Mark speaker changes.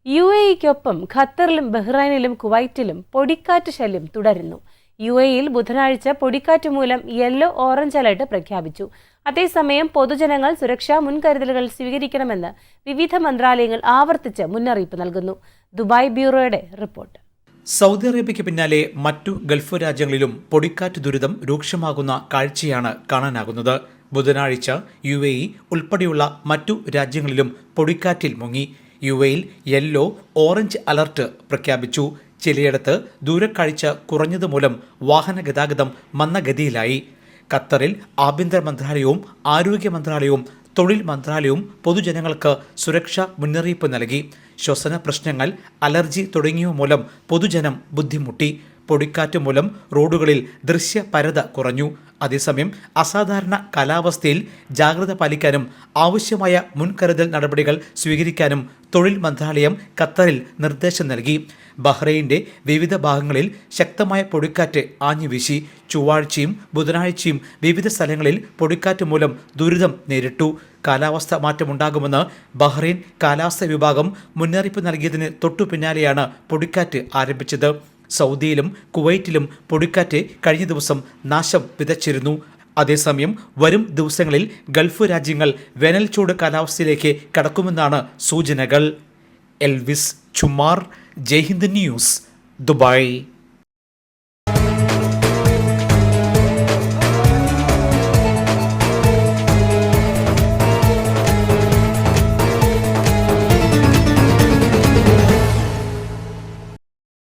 Speaker 1: UAE-ക്കൊപ്പം ഖത്തറിലും ബഹ്റൈനിലും കുവൈറ്റിലും പൊടിക്കാറ്റ് ശല്യം തുടരുന്നു. UAE-യിൽ ബുധനാഴ്ച പൊടിക്കാറ്റ് മൂലം യെല്ലോ ഓറഞ്ച് അലർട്ട് പ്രഖ്യാപിച്ചു. അതേസമയം പൊതുജനങ്ങൾ സുരക്ഷാ മുൻകരുതലുകൾ സ്വീകരിക്കണമെന്ന് വിവിധ മന്ത്രാലയങ്ങൾ ആവർത്തിച്ച് മുന്നറിയിപ്പ് നൽകുന്നു. ദുബായ് ബ്യൂറോയുടെ റിപ്പോർട്ട്.
Speaker 2: സൗദി അറേബ്യയ്ക്ക് പിന്നാലെ മറ്റു ഗൾഫ് രാജ്യങ്ങളിലും പൊടിക്കാറ്റ് ദുരിതം രൂക്ഷമാകുന്ന കാഴ്ചയാണ് കാണാനാകുന്നത്. ബുധനാഴ്ച UAE ഉൾപ്പെടെയുള്ള മറ്റു രാജ്യങ്ങളിലും പൊടിക്കാറ്റിൽ മുങ്ങി. UAE-യിൽ യെല്ലോ ഓറഞ്ച് അലർട്ട് പ്രഖ്യാപിച്ചു. ചിലയിടത്ത് ദൂരക്കാഴ്ച കുറഞ്ഞതുമൂലം വാഹന ഗതാഗതം മന്ദഗതിയിലായി. ഖത്തറിൽ ആഭ്യന്തര മന്ത്രാലയവും ആരോഗ്യ മന്ത്രാലയവും തൊഴിൽ മന്ത്രാലയവും പൊതുജനങ്ങൾക്ക് സുരക്ഷാ മുന്നറിയിപ്പ് നൽകി. ശ്വസന പ്രശ്നങ്ങൾ, അലർജി തുടങ്ങിയവ മൂലം പൊതുജനം ബുദ്ധിമുട്ടി. പൊടിക്കാറ്റ് മൂലം റോഡുകളിൽ ദൃശ്യപരത കുറഞ്ഞു. അതേസമയം അസാധാരണ കാലാവസ്ഥയിൽ ജാഗ്രത പാലിക്കാനും ആവശ്യമായ മുൻകരുതൽ നടപടികൾ സ്വീകരിക്കാനും തൊഴിൽ മന്ത്രാലയം ഖത്തറിൽ നിർദ്ദേശം നൽകി. ബഹ്റൈനിന്റെ വിവിധ ഭാഗങ്ങളിൽ ശക്തമായ പൊടിക്കാറ്റ് ആഞ്ഞുവീശി. ചൊവ്വാഴ്ചയും ബുധനാഴ്ചയും വിവിധ സ്ഥലങ്ങളിൽ പൊടിക്കാറ്റ് മൂലം ദുരിതം നേരിട്ടു. കാലാവസ്ഥ മാറ്റമുണ്ടാകുമെന്ന് ബഹ്റൈൻ കാലാവസ്ഥാ വിഭാഗം മുന്നറിയിപ്പ് നൽകിയതിന് തൊട്ടു പിന്നാലെയാണ് പൊടിക്കാറ്റ് ആരംഭിച്ചത്. സൗദിയിലും കുവൈറ്റിലും പൊടിക്കാറ്റ് കഴിഞ്ഞ ദിവസം നാശം വിതച്ചിരുന്നു. അതേസമയം വരും ദിവസങ്ങളിൽ ഗൾഫ് രാജ്യങ്ങൾ വേനൽച്ചൂട് കാലാവസ്ഥയിലേക്ക് കടക്കുമെന്നാണ് സൂചനകൾ. Elvis Chumar, Jaihind news, Dubai.